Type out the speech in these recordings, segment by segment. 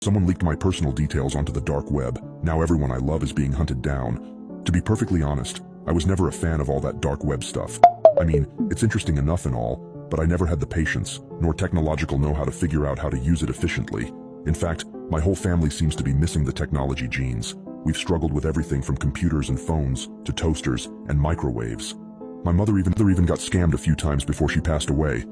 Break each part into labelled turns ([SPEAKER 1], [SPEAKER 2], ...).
[SPEAKER 1] Someone leaked my personal details onto the dark web. Now everyone I love is being hunted down. To be perfectly honest, I was never a fan of all that dark web stuff. I mean, it's interesting enough and all, but I never had the patience, nor technological know-how to figure out how to use it efficiently. In fact, my whole family seems to be missing the technology genes. We've struggled with everything from computers and phones, to toasters and microwaves. My mother even got scammed a few times before she passed away.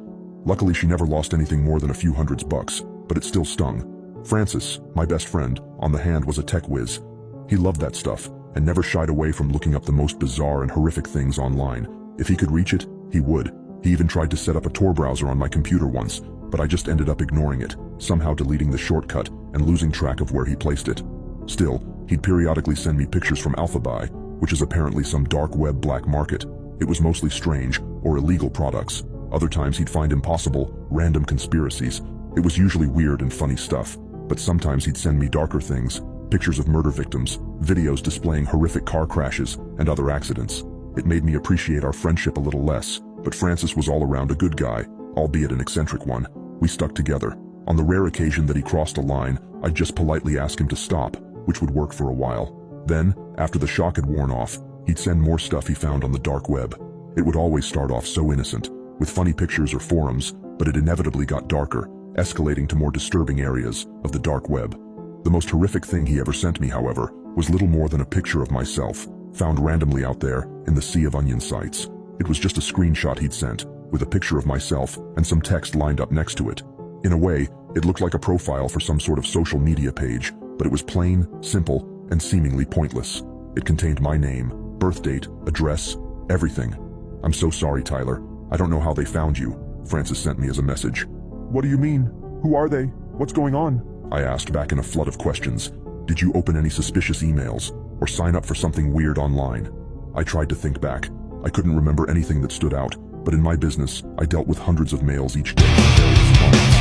[SPEAKER 1] Luckily, she never lost anything more than a few $100s, but it still stung. Francis, my best friend, on the hand was a tech whiz. He loved that stuff, and never shied away from looking up the most bizarre and horrific things online. If he could reach it, he would. He even tried to set up a Tor browser on my computer once, but I just ended up ignoring it, somehow deleting the shortcut and losing track of where he placed it. Still, he'd periodically send me pictures from AlphaBuy, which is apparently some dark web black market. It was mostly strange or illegal products. Other times he'd find impossible, random conspiracies. It was usually weird and funny stuff, but sometimes he'd send me darker things, pictures of murder victims, videos displaying horrific car crashes and other accidents. It made me appreciate our friendship a little less, but Francis was all around a good guy, albeit an eccentric one. We stuck together. On the rare occasion that he crossed a line, I'd just politely ask him to stop, which would work for a while. Then, after the shock had worn off, he'd send more stuff he found on the dark web. It would always start off so innocent, with funny pictures or forums, but it inevitably got darker, escalating to more disturbing areas of the dark web. The most horrific thing he ever sent me, however, was little more than a picture of myself, found randomly out there in the sea of onion sites. It was just a screenshot he'd sent, with a picture of myself and some text lined up next to it. In a way, it looked like a profile for some sort of social media page, but it was plain, simple, and seemingly pointless. It contained my name, birth date, address, everything. "I'm so sorry, Tyler. I don't know how they found you," Francis sent me as a message.
[SPEAKER 2] "What do you mean? Who are they? What's going on?"
[SPEAKER 1] I asked back in a flood of questions. "Did you open any suspicious emails, or sign up for something weird online?" I tried to think back. I couldn't remember anything that stood out, but in my business, I dealt with hundreds of mails each day from various clients.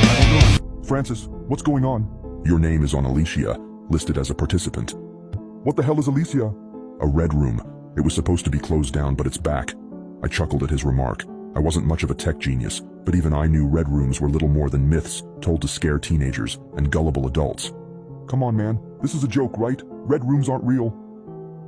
[SPEAKER 2] "I don't know. Francis, what's going on?"
[SPEAKER 1] "Your name is on Alicia, listed as a participant."
[SPEAKER 2] "What the hell is Alicia?"
[SPEAKER 1] "A red room. It was supposed to be closed down, but it's back." I chuckled at his remark. I wasn't much of a tech genius, but even I knew red rooms were little more than myths told to scare teenagers and gullible adults.
[SPEAKER 2] "Come on, man. This is a joke, right? Red rooms aren't real."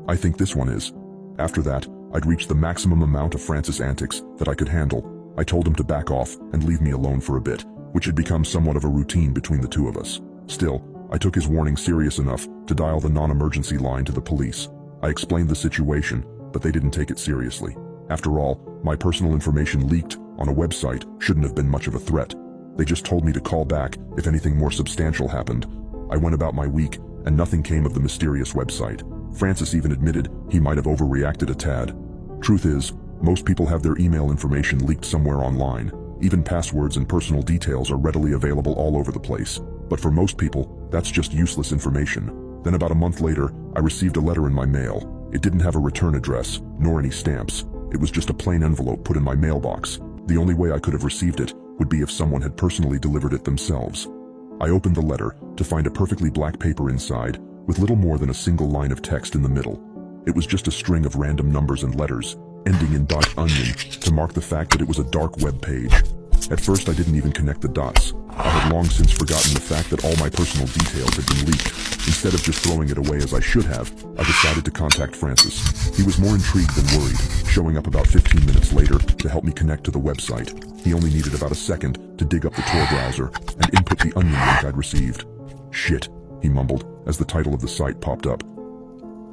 [SPEAKER 1] "I think this one is." After that, I'd reached the maximum amount of Francis antics that I could handle. I told him to back off and leave me alone for a bit, which had become somewhat of a routine between the two of us. Still, I took his warning serious enough to dial the non-emergency line to the police. I explained the situation, but they didn't take it seriously. After all, my personal information leaked on a website shouldn't have been much of a threat. They just told me to call back if anything more substantial happened. I went about my week, and nothing came of the mysterious website. Francis even admitted he might have overreacted a tad. Truth is, most people have their email information leaked somewhere online. Even passwords and personal details are readily available all over the place. But for most people, that's just useless information. Then about a month later, I received a letter in my mail. It didn't have a return address, nor any stamps. It was just a plain envelope put in my mailbox. The only way I could have received it would be if someone had personally delivered it themselves. I opened the letter to find a perfectly black paper inside, with little more than a single line of text in the middle. It was just a string of random numbers and letters, ending in .onion, to mark the fact that it was a dark web page. At first, I didn't even connect the dots. I had long since forgotten the fact that all my personal details had been leaked. Instead of just throwing it away as I should have, I decided to contact Francis. He was more intrigued than worried, showing up about 15 minutes later to help me connect to the website. He only needed about a second to dig up the Tor browser and input the onion link I'd received. "Shit," he mumbled as the title of the site popped up.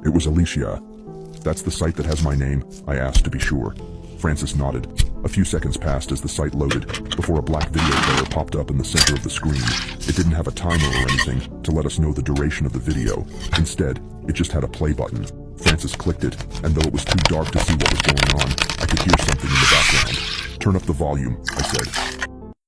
[SPEAKER 1] It was Alicia. "That's the site that has my name?" I asked to be sure. Francis nodded. A few seconds passed as the site loaded, before a black video player popped up in the center of the screen. It didn't have a timer or anything to let us know the duration of the video. Instead, it just had a play button. Francis clicked it, and though it was too dark to see what was going on, I could hear something in the background. "Turn up the volume," I said.